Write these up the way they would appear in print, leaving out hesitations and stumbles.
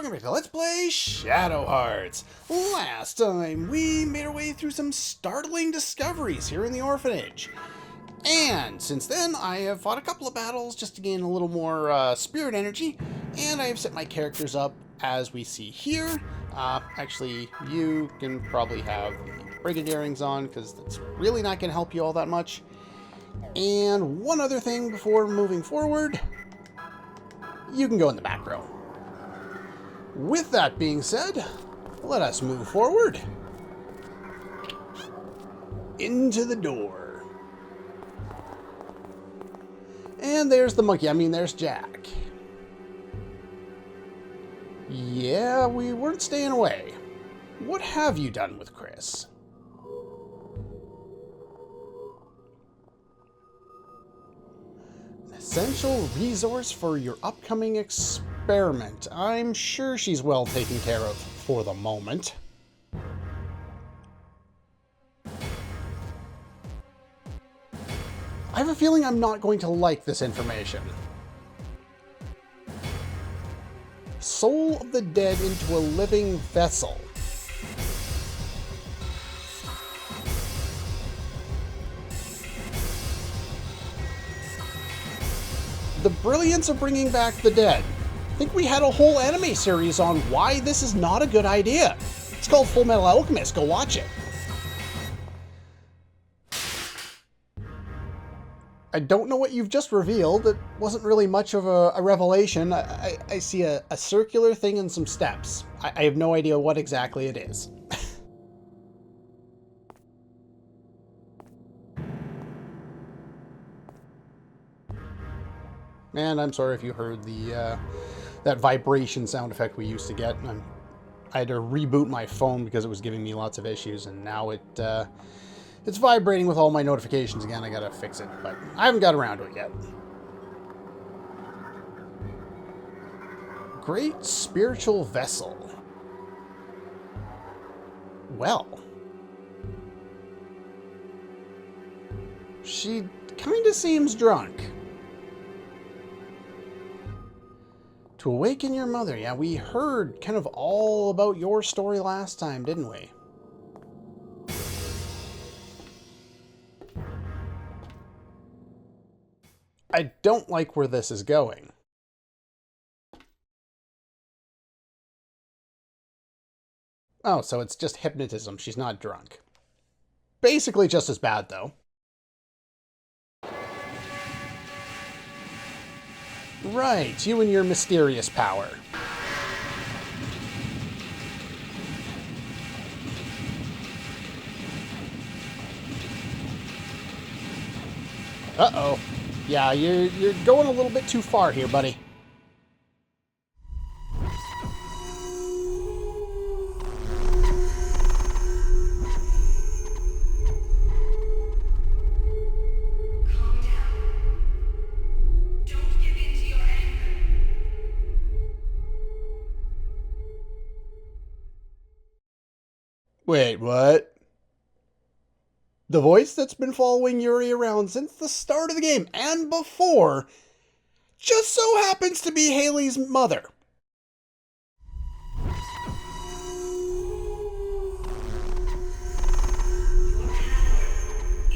welcome back to Let's Play Shadow Hearts. Last time, we made our way through some startling discoveries here in the orphanage. And since then, I have fought a couple of battles just to gain a little more spirit energy, and I have set my characters up as we see here. Actually, you can probably have the Brigadierings on, because that's really not going to help you all that much. And one other thing before moving forward, you can go in the back row. With that being said, let us move forward into the door. And there's the monkey. There's Jack. Yeah, we weren't staying away. What have you done with Chris? An essential resource for your upcoming experiment. I'm sure she's well taken care of for the moment. I have a feeling I'm not going to like this information. Soul of the dead into a living vessel. The brilliance of bringing back the dead. I think we had a whole anime series on why this is not a good idea. It's called Full Metal Alchemist. Go watch it. I don't know what you've just revealed. It wasn't really much of a revelation. I see a circular thing and some steps. I have no idea what exactly it is. And I'm sorry if you heard the that vibration sound effect we used to get. I had to reboot my phone because it was giving me lots of issues, and now it's vibrating with all my notifications again. I gotta fix it, but I haven't got around to it yet. Great spiritual vessel. Well, she kinda seems drunk. To awaken your mother. Yeah, we heard kind of all about your story last time, didn't we? I don't like where this is going. Oh, so it's just hypnotism. She's not drunk. Basically just as bad, though. Right, you and your mysterious power. Uh-oh. Yeah, you're going a little bit too far here, buddy. Wait, what? The voice that's been following Yuri around since the start of the game and before just so happens to be Haley's mother.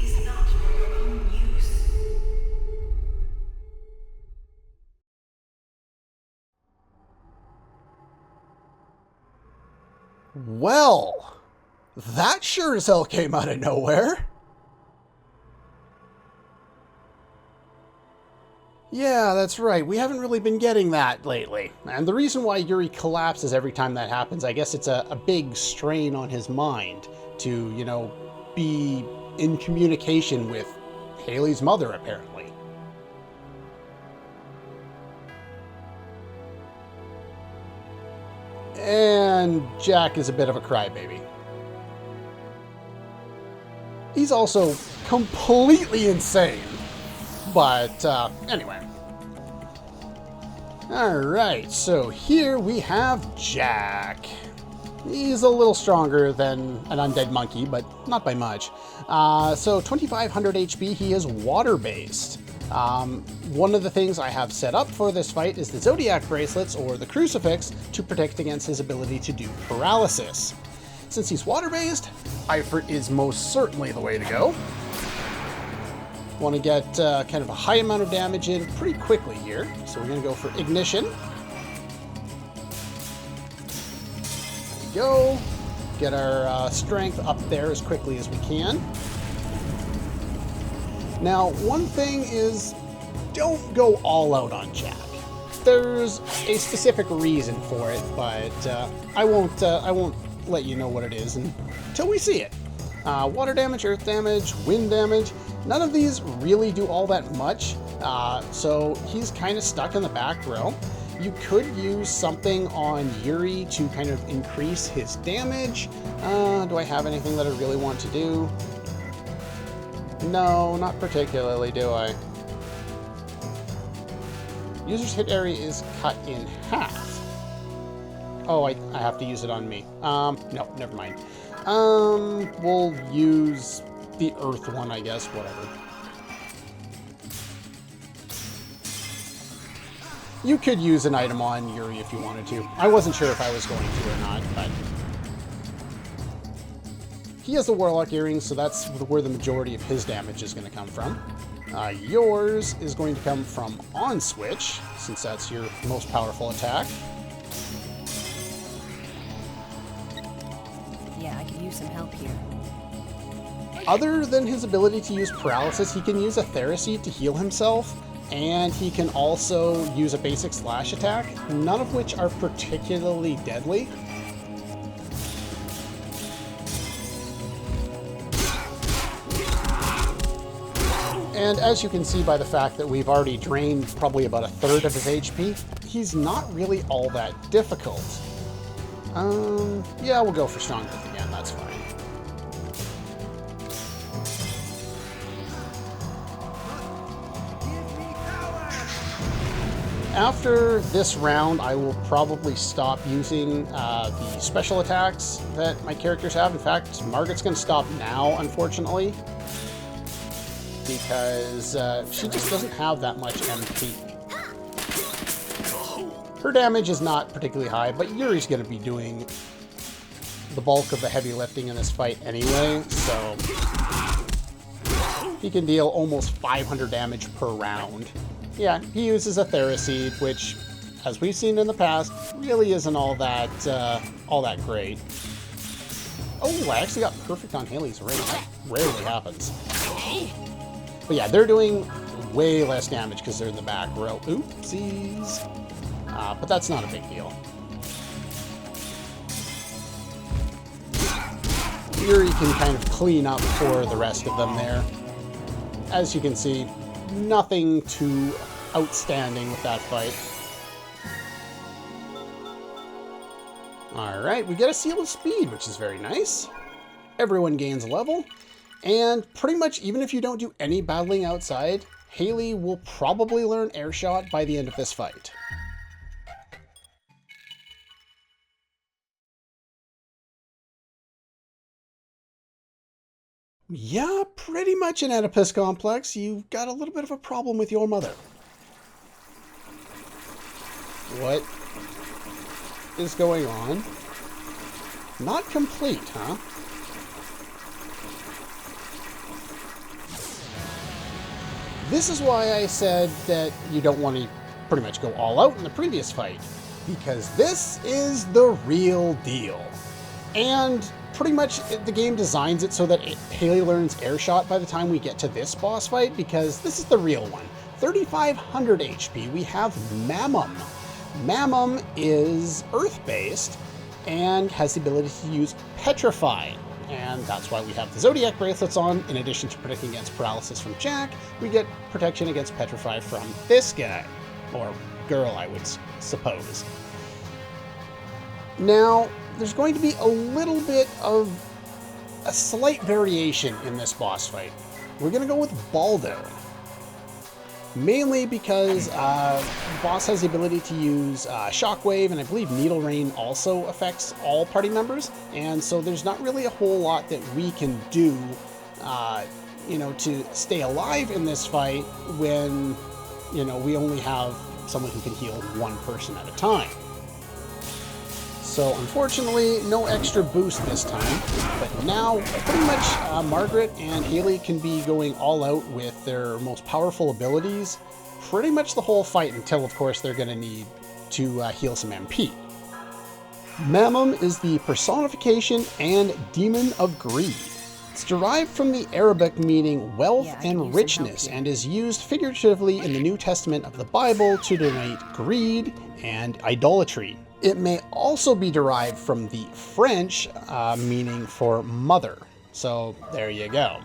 Is not for your own use. Well, that sure as hell came out of nowhere. Yeah, that's right. We haven't really been getting that lately. And the reason why Yuri collapses every time that happens, I guess it's a big strain on his mind to, be in communication with Haley's mother, apparently. And Jack is a bit of a crybaby. He's also completely insane. But, anyway. Alright, so here we have Jack. He's a little stronger than an undead monkey, but not by much. So 2500 HP, he is water-based. One of the things I have set up for this fight is the Zodiac bracelets, or the crucifix, to protect against his ability to do paralysis. Since he's water-based, Ifrit is most certainly the way to go. Want to get kind of a high amount of damage in pretty quickly here, so we're going to go for Ignition. There we go. Get our strength up there as quickly as we can. Now, one thing is, don't go all out on Jack. There's a specific reason for it, but I won't let you know what it is until we see it. Water damage, earth damage, wind damage, none of these really do all that much, so he's kind of stuck in the back row. You could use something on Yuri to kind of increase his damage. Do I have anything that I really want to do? No, not particularly, do I? User's hit area is cut in half. Oh, I have to use it on me. No, never mind. We'll use the earth one, I guess, whatever. You could use an item on Yuri if you wanted to. I wasn't sure if I was going to or not, but... He has the Warlock Earrings, so that's where the majority of his damage is going to come from. Yours is going to come from On Switch, since that's your most powerful attack. Yeah, I could use some help here. Other than his ability to use paralysis, he can use a Theraseed to heal himself, and he can also use a basic slash attack, none of which are particularly deadly. And as you can see by the fact that we've already drained probably about a third of his HP, he's not really all that difficult. Yeah, we'll go for Strong Growth again, that's fine. After this round, I will probably stop using the special attacks that my characters have. In fact, Margaret's going to stop now, unfortunately, because she just doesn't have that much MP. Her damage is not particularly high, but Yuri's going to be doing the bulk of the heavy lifting in this fight anyway, so he can deal almost 500 damage per round. Yeah, he uses a Theraseed, which, as we've seen in the past, really isn't all that great. Oh, I actually got perfect on Haley's ring. That rarely happens. But yeah, they're doing way less damage because they're in the back row. Oopsies. But that's not a big deal. Yuri can kind of clean up for the rest of them there. As you can see, nothing too outstanding with that fight. Alright, we get a Seal of Speed, which is very nice. Everyone gains a level. And pretty much, even if you don't do any battling outside, Haley will probably learn Airshot by the end of this fight. Yeah, pretty much an Oedipus complex. You've got a little bit of a problem with your mother. What is going on? Not complete, huh? This is why I said that you don't want to pretty much go all out in the previous fight, because this is the real deal. And pretty much the game designs it so that Haley learns Airshot by the time we get to this boss fight, because this is the real one. 3,500 HP, we have Mammon. Mammon is Earth-based and has the ability to use Petrify. And that's why we have the Zodiac bracelets on. In addition to protecting against paralysis from Jack, we get protection against Petrify from this guy. Or girl, I would suppose. Now, there's going to be a little bit of a slight variation in this boss fight. We're going to go with Baldo. Mainly because the boss has the ability to use Shockwave, and I believe Needle Rain also affects all party members, and so there's not really a whole lot that we can do to stay alive in this fight when, we only have someone who can heal one person at a time. So unfortunately, no extra boost this time, but now pretty much Margaret and Haley can be going all out with their most powerful abilities pretty much the whole fight until, of course, they're going to need to heal some MP. Mammon is the personification and demon of greed. It's derived from the Arabic meaning wealth and richness and is used figuratively in the New Testament of the Bible to denote greed and idolatry. It may also be derived from the French meaning for mother. So there you go.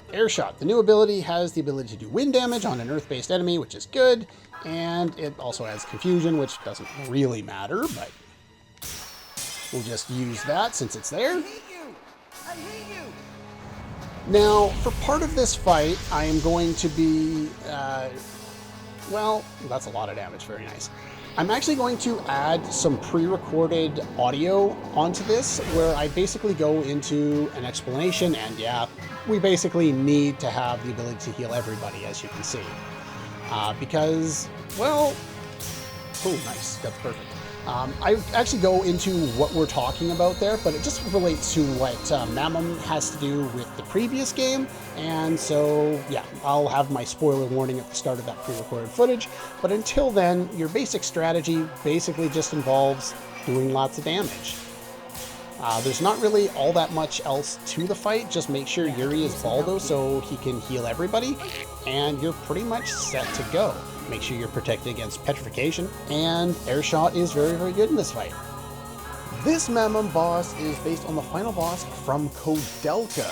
Airshot. The new ability has the ability to do wind damage on an earth-based enemy, which is good. And it also has confusion, which doesn't really matter, but we'll just use that since it's there. I hate you! Now, for part of this fight, I am going to be, well, that's a lot of damage. Very nice. I'm actually going to add some pre-recorded audio onto this where I basically go into an explanation, and yeah, we basically need to have the ability to heal everybody, as you can see. Because, well, oh, nice, that's perfect. I actually go into what we're talking about there, but it just relates to what Mammon has to do with the previous game, and so, yeah, I'll have my spoiler warning at the start of that pre-recorded footage, but until then, your basic strategy basically just involves doing lots of damage. There's not really all that much else to the fight, just make sure Yuri is Baldo so he can heal everybody, and you're pretty much set to go. Make sure you're protected against petrification, and Airshot is very, very good in this fight. This Mammon boss is based on the final boss from Koudelka.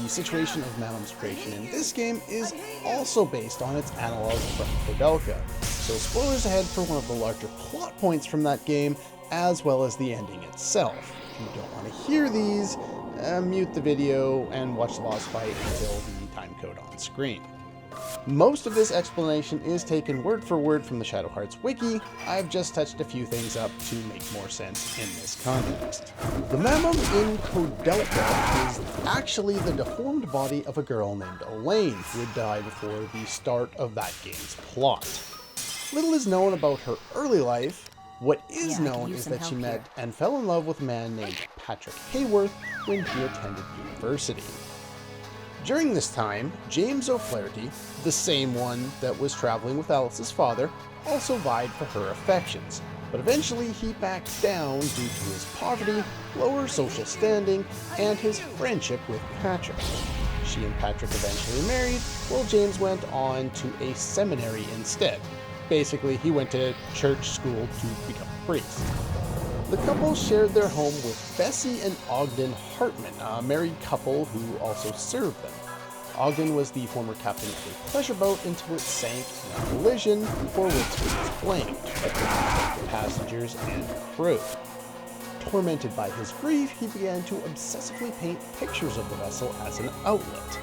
The situation of Mammon's creation in this game is also based on its analog from Koudelka. So spoilers ahead for one of the larger plot points from that game, as well as the ending itself. If you don't want to hear these, mute the video and watch the boss fight until the time code on screen. Most of this explanation is taken word for word from the Shadow Hearts wiki. I've just touched a few things up to make more sense in this context. The Mammon in Koudelka is actually the deformed body of a girl named Elaine, who would die before the start of that game's plot. Little is known about her early life. What is known is that she met and fell in love with a man named Patrick Hayworth when he attended university. During this time, James O'Flaherty, the same one that was traveling with Alice's father, also vied for her affections, but eventually he backed down due to his poverty, lower social standing, and his friendship with Patrick. She and Patrick eventually married, while James went on to a seminary instead. Basically, he went to church school to become a priest. The couple shared their home with Bessie and Ogden Hartman, a married couple who also served them. Ogden was the former captain of a pleasure boat until it sank in a collision for which he was blamed, by the passengers and crew. Tormented by his grief, he began to obsessively paint pictures of the vessel as an outlet.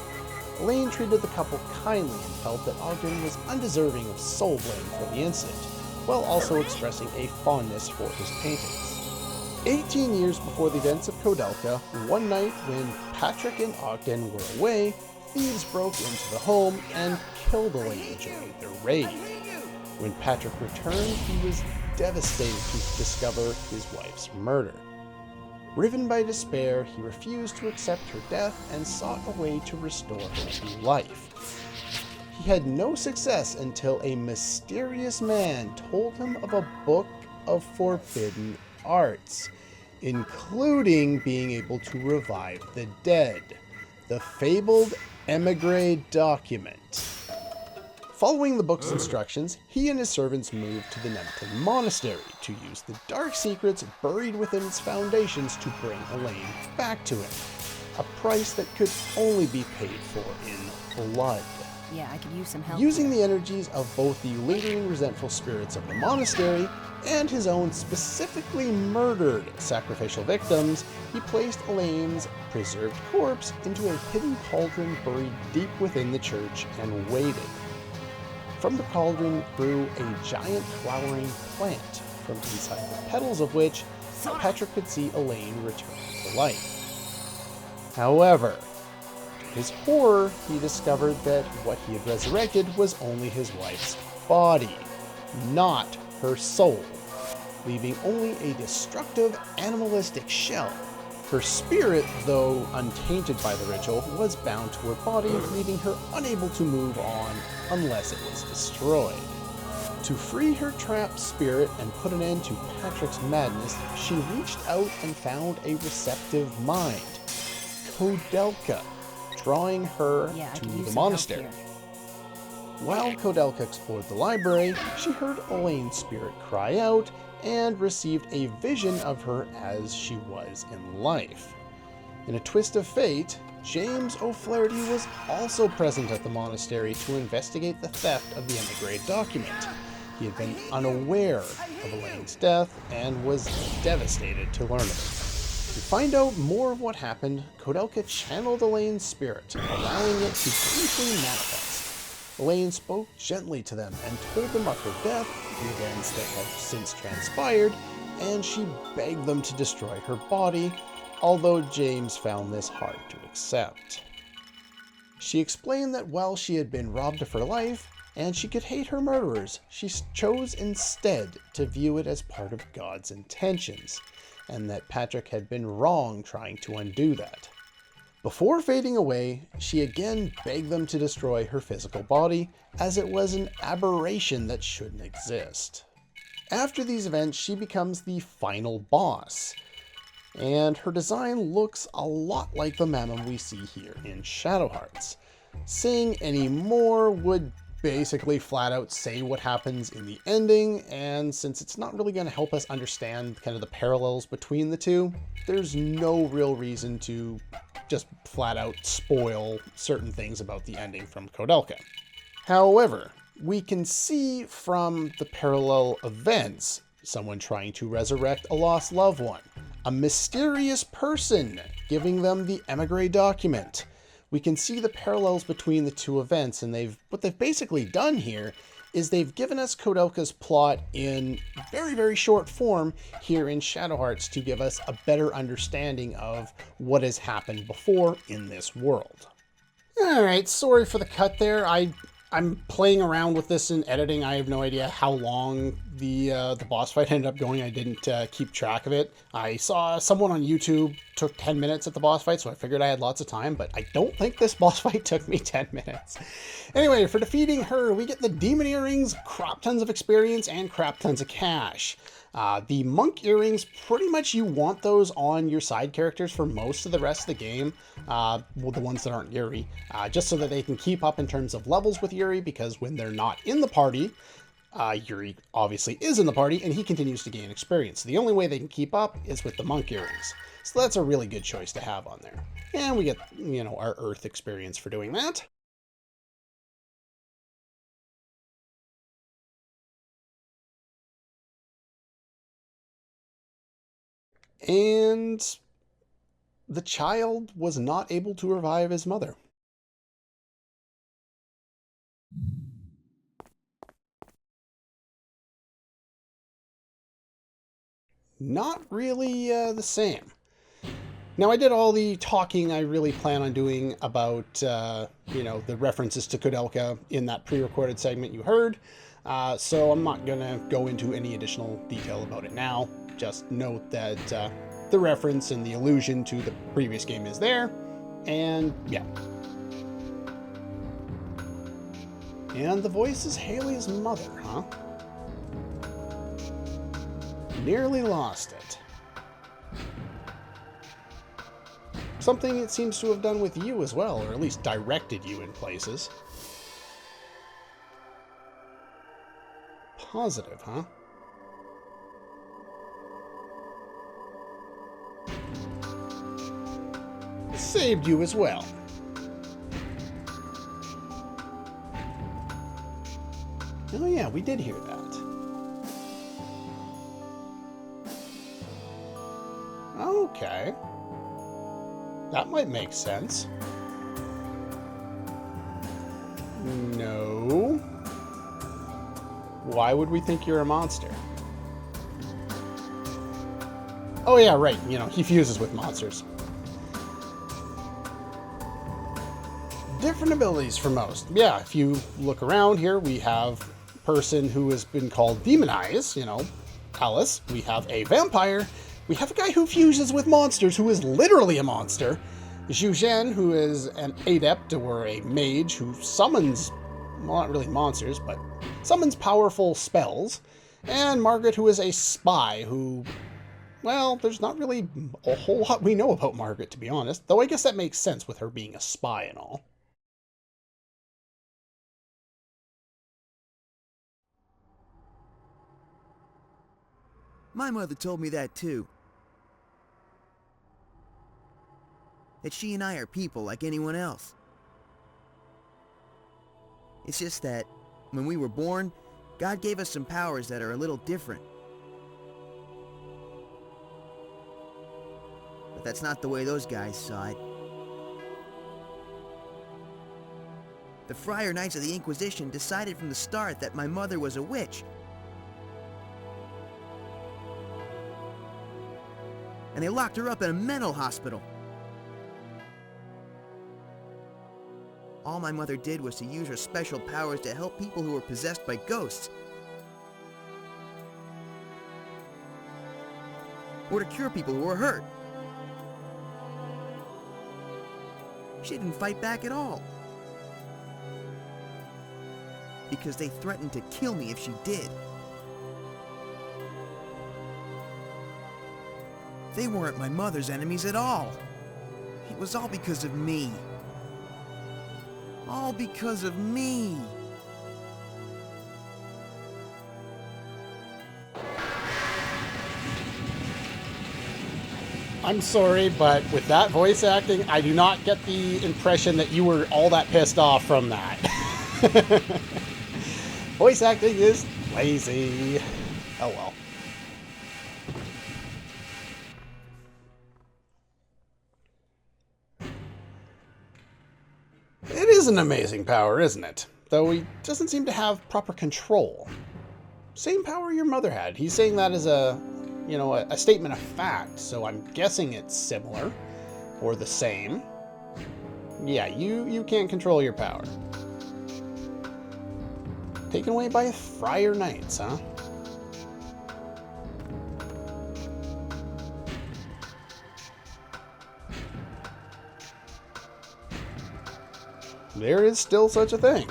Elaine treated the couple kindly and felt that Ogden was undeserving of sole blame for the incident, while also expressing a fondness for his paintings. 18 years before the events of Koudelka, one night when Patrick and Ogden were away, thieves broke into the home and killed Elaine during their raid. When Patrick returned, he was devastated to discover his wife's murder. Riven by despair, he refused to accept her death and sought a way to restore her to life. He had no success until a mysterious man told him of a book of forbidden arts, including being able to revive the dead, the fabled Emigre document. Following the book's instructions, he and his servants moved to the Nemeton Monastery to use the dark secrets buried within its foundations to bring Elaine back to him, a price that could only be paid for in blood. Yeah, I could use some help. Using the energies of both the lingering resentful spirits of the monastery and his own specifically murdered sacrificial victims, he placed Elaine's preserved corpse into a hidden cauldron buried deep within the church and waited. From the cauldron grew a giant flowering plant, from inside the petals of which Patrick could see Elaine return to life. However, his horror, he discovered that what he had resurrected was only his wife's body, not her soul, leaving only a destructive, animalistic shell. Her spirit, though untainted by the ritual, was bound to her body, leaving her unable to move on unless it was destroyed. To free her trapped spirit and put an end to Patrick's madness, she reached out and found a receptive mind, Koudelka, drawing her Yeah, I to could use the some help monastery. here. While Koudelka explored the library, she heard Elaine's spirit cry out and received a vision of her as she was in life. In a twist of fate, James O'Flaherty was also present at the monastery to investigate the theft of the emigre document. He had been unaware of Elaine's death and was devastated to learn of it. To find out more of what happened, Koudelka channeled Elaine's spirit, allowing it to briefly manifest. Elaine spoke gently to them and told them of her death, the events that had since transpired, and she begged them to destroy her body, although James found this hard to accept. She explained that while she had been robbed of her life, and she could hate her murderers, she chose instead to view it as part of God's intentions, and that Patrick had been wrong trying to undo that. Before fading away, she again begged them to destroy her physical body, as it was an aberration that shouldn't exist. After these events, she becomes the final boss, and her design looks a lot like the Mammon we see here in Shadow Hearts. Saying any more would basically flat out say what happens in the ending, and since it's not really going to help us understand kind of the parallels between the two, there's no real reason to just flat out spoil certain things about the ending from Koudelka. However, we can see from the parallel events someone trying to resurrect a lost loved one, a mysterious person giving them the emigre document. We can see the parallels between the two events, and what they've basically done here is they've given us Koudelka's plot in very, very short form here in Shadow Hearts to give us a better understanding of what has happened before in this world. Alright, sorry for the cut there. I'm playing around with this in editing. I have no idea how long the boss fight ended up going. I didn't keep track of it. I saw someone on YouTube took 10 minutes at the boss fight, so I figured I had lots of time, but I don't think this boss fight took me 10 minutes. Anyway, for defeating her, we get the demon earrings, crap tons of experience, and crap tons of cash. The monk earrings, pretty much you want those on your side characters for most of the rest of the game, well, the ones that aren't Yuri, just so that they can keep up in terms of levels with Yuri, because when they're not in the party, Yuri obviously is in the party, and he continues to gain experience. So the only way they can keep up is with the monk earrings. So that's a really good choice to have on there. And we get, our Earth experience for doing that. And the child was not able to revive his mother. Not really the same. Now, I did all the talking I really plan on doing about, the references to Koudelka in that pre-recorded segment you heard. So I'm not going to go into any additional detail about it now. Just note that the reference and the allusion to the previous game is there. And, yeah. And the voice is Haley's mother, huh? Nearly lost it. Something it seems to have done with you as well, or at least directed you in places. Positive, huh? Saved you as well. Oh yeah, we did hear that. Okay. That might make sense. No. Why would we think you're a monster? Oh yeah, right. He fuses with monsters. different abilities for most. Yeah, if you look around here, we have a person who has been called Demonize, you know, Alice. We have a vampire. We have a guy who fuses with monsters, who is literally a monster. Zhu Zhen, who is an adept or a mage who summons, well, not really monsters, but summons powerful spells. And Margaret, who is a spy who, well, there's not really a whole lot we know about Margaret, to be honest. Though I guess that makes sense with her being a spy and all. My mother told me that too. That she and I are people like anyone else. It's just that, when we were born, God gave us some powers that are a little different. But that's not the way those guys saw it. The Friar Knights of the Inquisition decided from the start that my mother was a witch. And they locked her up in a mental hospital. All my mother did was to use her special powers to help people who were possessed by ghosts. Or to cure people who were hurt. She didn't fight back at all. Because they threatened to kill me if she did. They weren't my mother's enemies at all. It was all because of me. All because of me. I'm sorry, but with that voice acting, I do not get the impression that you were all that pissed off from that. Voice acting is lazy. Oh well. It is an amazing power, isn't it? Though he doesn't seem to have proper control. Same power your mother had. He's saying that as a, you know, a statement of fact, so I'm guessing it's similar or the same. Yeah, you can't control your power. Taken away by Friar Knights, huh? There is still such a thing.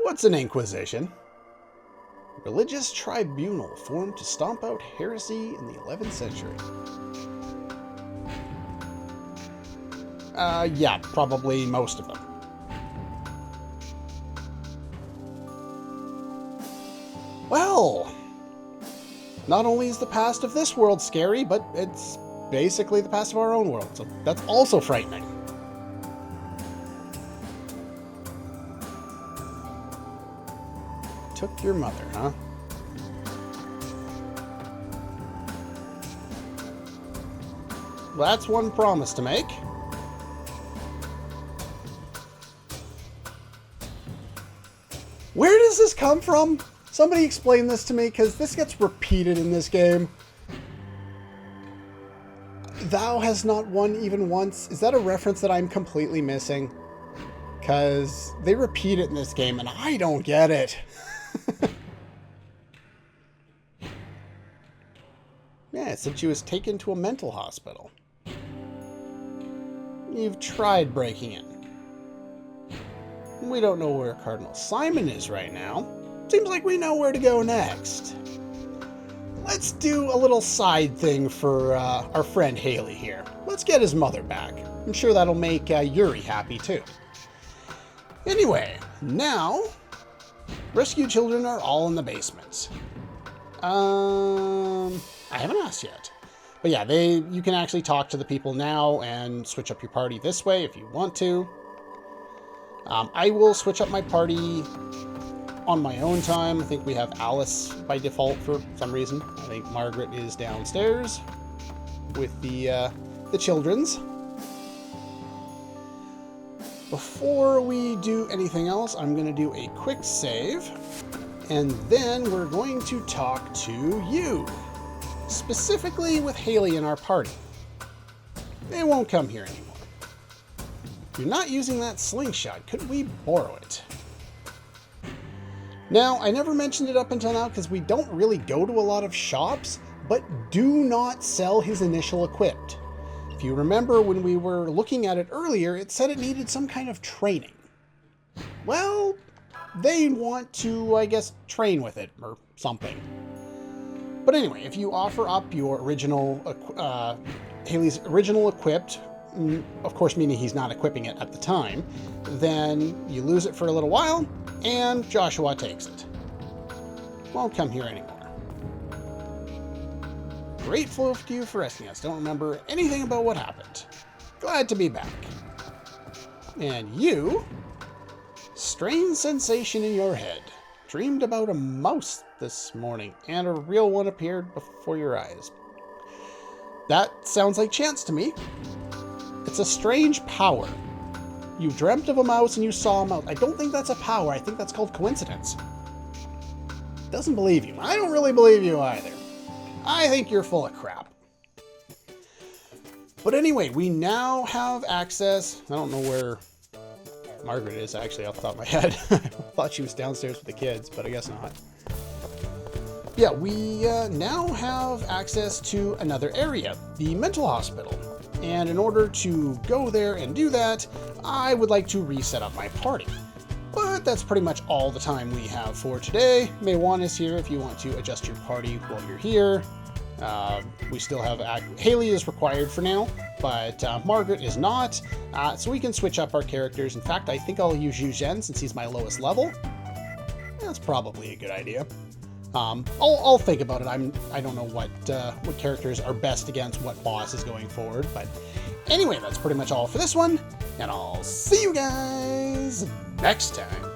What's an Inquisition? Religious tribunal formed to stomp out heresy in the 11th century. Yeah, probably most of them. Well, not only is the past of this world scary, but it's basically the past of our own world, so that's also frightening. Took your mother, huh? Well, that's one promise to make. Where does this come from? Somebody explain this to me, because this gets repeated in this game. Thou has not won even once. Is that a reference that I'm completely missing? Because they repeat it in this game, and I don't get it. Yeah, it said she was taken to a mental hospital. You've tried breaking in. We don't know where Cardinal Simon is right now. Seems like we know where to go next. Let's do a little side thing for our friend Haley here. Let's get his mother back. I'm sure that'll make Yuri happy too. Anyway, now rescue children are all in the basements. I haven't asked yet. But yeah, you can actually talk to the people now and switch up your party this way if you want to. I will switch up my party on my own time. I think we have Alice by default for some reason. I think Margaret is downstairs with the children's. Before we do anything else, I'm going to do a quick save, and then we're going to talk to you, specifically with Haley in our party. They won't come here anymore. You're not using that slingshot. Could we borrow it? Now, I never mentioned it up until now because we don't really go to a lot of shops, but do not sell his initial equipped. If you remember when we were looking at it earlier, it said it needed some kind of training. Well, they want to, I guess, train with it or something. But anyway, if you offer up your original, Haley's original equipped, of course meaning he's not equipping it at the time, then you lose it for a little while, and Joshua takes it. Won't come here anymore. Grateful to you for rescuing us. Don't remember anything about what happened. Glad to be back. And you... Strange sensation in your head. Dreamed about a mouse this morning, and a real one appeared before your eyes. That sounds like chance to me. It's a strange power. You dreamt of a mouse and you saw a mouse. I don't think that's a power. I think that's called coincidence. Doesn't believe you. I don't really believe you either. I think you're full of crap. But anyway, we now have access. I don't know where Margaret is actually off the top of my head. I thought she was downstairs with the kids, but I guess not. Yeah, we now have access to another area, the mental hospital. And in order to go there and do that, I would like to reset up my party. But that's pretty much all the time we have for today. Maywan is here if you want to adjust your party while you're here. We still have... Haley is required for now, but Margaret is not. So we can switch up our characters. In fact, I think I'll use Yu Zhen since he's my lowest level. That's probably a good idea. I'll think about it. I don't know what characters are best against what bosses going forward, but anyway, that's pretty much all for this one, and I'll see you guys next time.